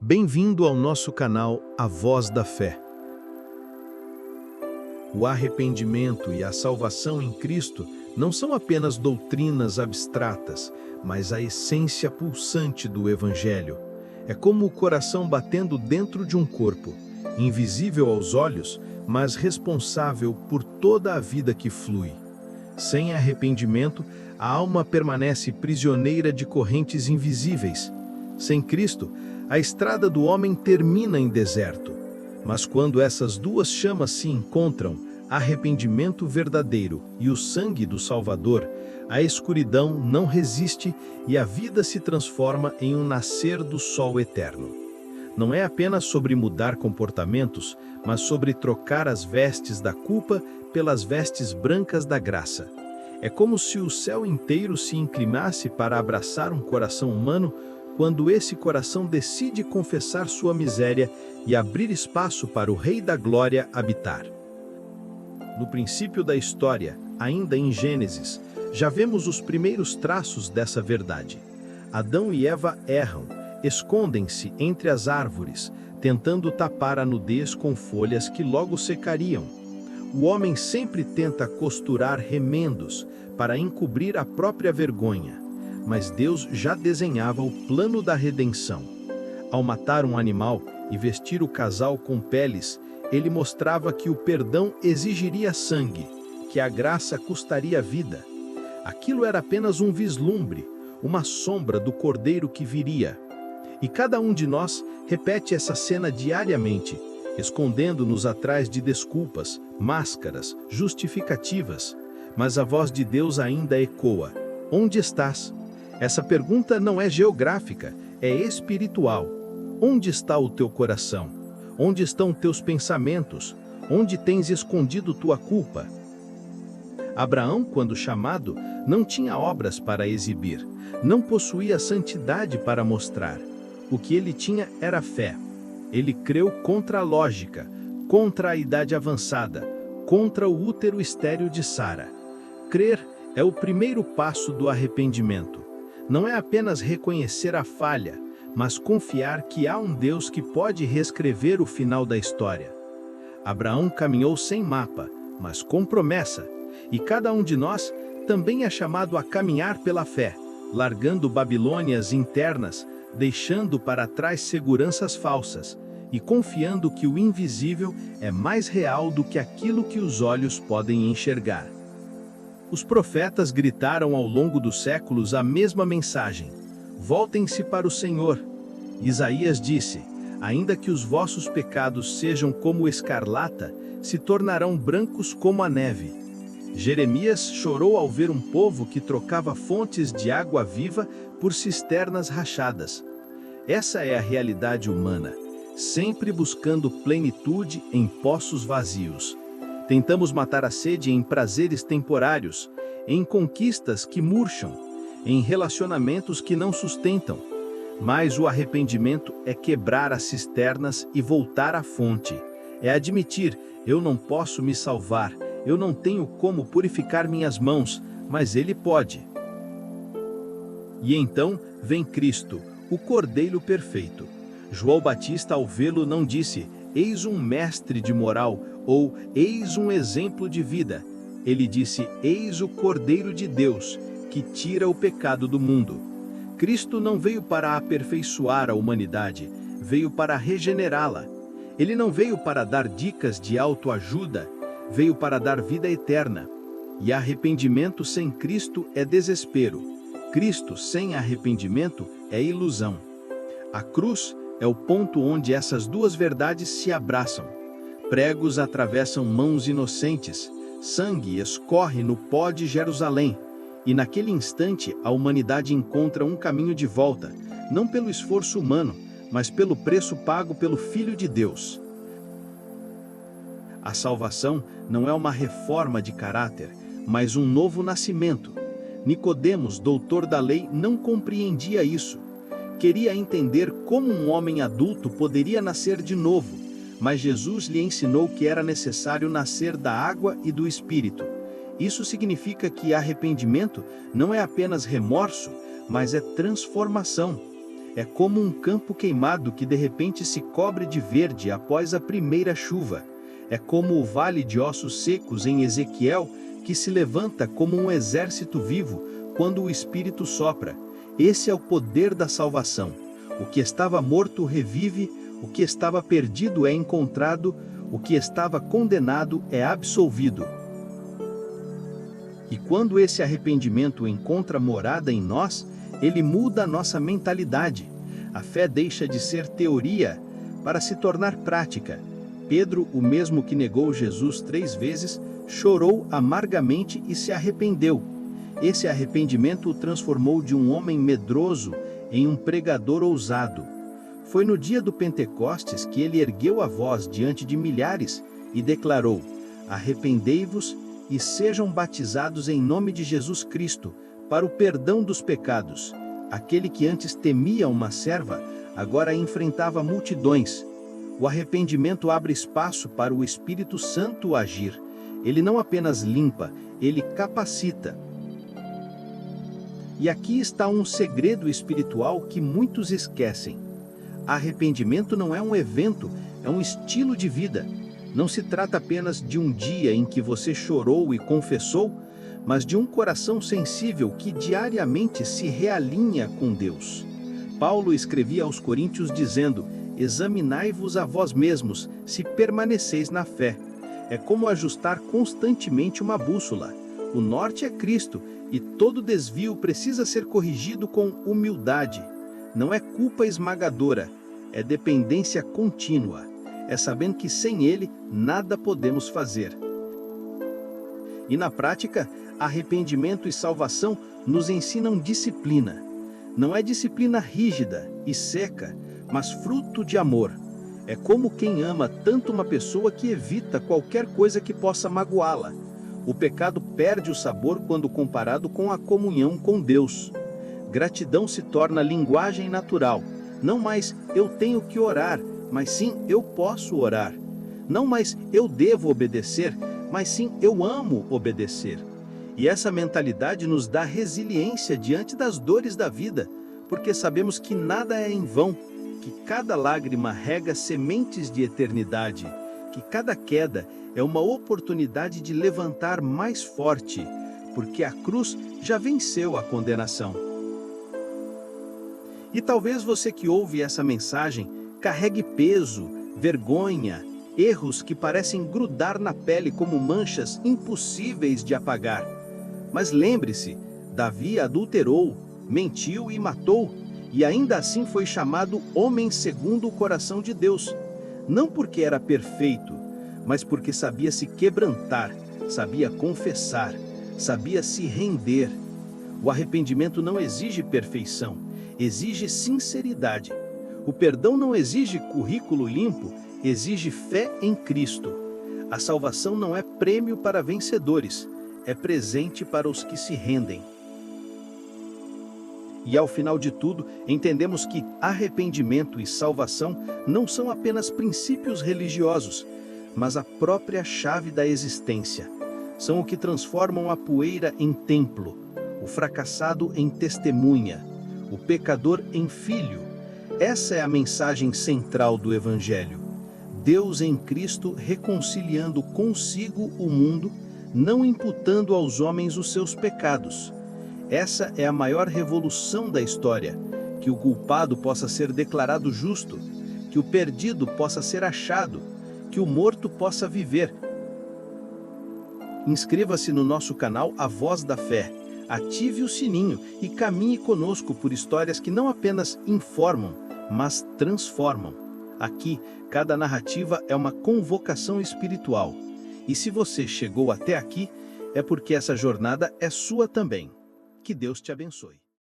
Bem-vindo ao nosso canal A Voz da Fé. O arrependimento e a salvação em Cristo não são apenas doutrinas abstratas, mas a essência pulsante do Evangelho. É como o coração batendo dentro de um corpo, invisível aos olhos, mas responsável por toda a vida que flui. Sem arrependimento, a alma permanece prisioneira de correntes invisíveis. Sem Cristo, a estrada do homem termina em deserto. Mas quando essas duas chamas se encontram, arrependimento verdadeiro e o sangue do Salvador, a escuridão não resiste e a vida se transforma em um nascer do sol eterno. Não é apenas sobre mudar comportamentos, mas sobre trocar as vestes da culpa pelas vestes brancas da graça. É como se o céu inteiro se inclinasse para abraçar um coração humano quando esse coração decide confessar sua miséria e abrir espaço para o Rei da Glória habitar. No princípio da história, ainda em Gênesis, já vemos os primeiros traços dessa verdade. Adão e Eva erram, escondem-se entre as árvores, tentando tapar a nudez com folhas que logo secariam. O homem sempre tenta costurar remendos para encobrir a própria vergonha, mas Deus já desenhava o plano da redenção. Ao matar um animal e vestir o casal com peles, ele mostrava que o perdão exigiria sangue, que a graça custaria vida. Aquilo era apenas um vislumbre, uma sombra do cordeiro que viria. E cada um de nós repete essa cena diariamente, escondendo-nos atrás de desculpas, máscaras, justificativas. Mas a voz de Deus ainda ecoa: onde estás? Essa pergunta não é geográfica, é espiritual. Onde está o teu coração? Onde estão teus pensamentos? Onde tens escondido tua culpa? Abraão, quando chamado, não tinha obras para exibir, não possuía santidade para mostrar. O que ele tinha era fé. Ele creu contra a lógica, contra a idade avançada, contra o útero estéril de Sara. Crer é o primeiro passo do arrependimento. Não é apenas reconhecer a falha, mas confiar que há um Deus que pode reescrever o final da história. Abraão caminhou sem mapa, mas com promessa, e cada um de nós também é chamado a caminhar pela fé, largando Babilônias internas, deixando para trás seguranças falsas, e confiando que o invisível é mais real do que aquilo que os olhos podem enxergar. Os profetas gritaram ao longo dos séculos a mesma mensagem: voltem-se para o Senhor. Isaías disse: ainda que os vossos pecados sejam como escarlata, se tornarão brancos como a neve. Jeremias chorou ao ver um povo que trocava fontes de água viva por cisternas rachadas. Essa é a realidade humana, sempre buscando plenitude em poços vazios. Tentamos matar a sede em prazeres temporários, em conquistas que murcham, em relacionamentos que não sustentam. Mas o arrependimento é quebrar as cisternas e voltar à fonte. É admitir: eu não posso me salvar, eu não tenho como purificar minhas mãos, mas Ele pode. E então vem Cristo, o Cordeiro perfeito. João Batista, ao vê-lo, não disse: eis um mestre de moral, ou eis um exemplo de vida. Ele disse: eis o Cordeiro de Deus, que tira o pecado do mundo. Cristo não veio para aperfeiçoar a humanidade, veio para regenerá-la. Ele não veio para dar dicas de autoajuda, veio para dar vida eterna. E arrependimento sem Cristo é desespero. Cristo sem arrependimento é ilusão. A cruz é o ponto onde essas duas verdades se abraçam. Pregos atravessam mãos inocentes, sangue escorre no pó de Jerusalém. E naquele instante a humanidade encontra um caminho de volta, não pelo esforço humano, mas pelo preço pago pelo Filho de Deus. A salvação não é uma reforma de caráter, mas um novo nascimento. Nicodemos, doutor da lei, não compreendia isso. Queria entender como um homem adulto poderia nascer de novo, mas Jesus lhe ensinou que era necessário nascer da água e do Espírito. Isso significa que arrependimento não é apenas remorso, mas é transformação. É como um campo queimado que de repente se cobre de verde após a primeira chuva. É como o vale de ossos secos em Ezequiel, que se levanta como um exército vivo quando o Espírito sopra. Esse é o poder da salvação. O que estava morto revive, o que estava perdido é encontrado, o que estava condenado é absolvido. E quando esse arrependimento encontra morada em nós, ele muda a nossa mentalidade. A fé deixa de ser teoria para se tornar prática. Pedro, o mesmo que negou Jesus 3 vezes, chorou amargamente e se arrependeu. Esse arrependimento o transformou de um homem medroso em um pregador ousado. Foi no dia do Pentecostes que ele ergueu a voz diante de milhares e declarou: "Arrependei-vos e sejam batizados em nome de Jesus Cristo, para o perdão dos pecados." Aquele que antes temia uma serva, agora enfrentava multidões. O arrependimento abre espaço para o Espírito Santo agir. Ele não apenas limpa, ele capacita. E aqui está um segredo espiritual que muitos esquecem. Arrependimento não é um evento, é um estilo de vida. Não se trata apenas de um dia em que você chorou e confessou, mas de um coração sensível que diariamente se realinha com Deus. Paulo escrevia aos Coríntios dizendo: "Examinai-vos a vós mesmos, se permaneceis na fé." É como ajustar constantemente uma bússola. O norte é Cristo, e todo desvio precisa ser corrigido com humildade. Não é culpa esmagadora, é dependência contínua. É sabendo que sem Ele nada podemos fazer. E na prática, arrependimento e salvação nos ensinam disciplina. Não é disciplina rígida e seca, mas fruto de amor. É como quem ama tanto uma pessoa que evita qualquer coisa que possa magoá-la. O pecado perde o sabor quando comparado com a comunhão com Deus. Gratidão se torna linguagem natural. Não mais eu tenho que orar, mas sim eu posso orar. Não mais eu devo obedecer, mas sim eu amo obedecer. E essa mentalidade nos dá resiliência diante das dores da vida, porque sabemos que nada é em vão, que cada lágrima rega sementes de eternidade, que cada queda é uma oportunidade de levantar mais forte, porque a cruz já venceu a condenação. E talvez você que ouve essa mensagem carregue peso, vergonha, erros que parecem grudar na pele como manchas impossíveis de apagar. Mas lembre-se, Davi adulterou, mentiu e matou, e ainda assim foi chamado homem segundo o coração de Deus. Não porque era perfeito, mas porque sabia se quebrantar, sabia confessar, sabia se render. O arrependimento não exige perfeição, exige sinceridade. O perdão não exige currículo limpo, exige fé em Cristo. A salvação não é prêmio para vencedores, é presente para os que se rendem. E ao final de tudo, entendemos que arrependimento e salvação não são apenas princípios religiosos, mas a própria chave da existência. São o que transformam a poeira em templo, o fracassado em testemunha, o pecador em filho. Essa é a mensagem central do Evangelho. Deus em Cristo reconciliando consigo o mundo, não imputando aos homens os seus pecados. Essa é a maior revolução da história, que o culpado possa ser declarado justo, que o perdido possa ser achado, que o morto possa viver. Inscreva-se no nosso canal A Voz da Fé, ative o sininho e caminhe conosco por histórias que não apenas informam, mas transformam. Aqui, cada narrativa é uma convocação espiritual. E se você chegou até aqui, é porque essa jornada é sua também. Que Deus te abençoe.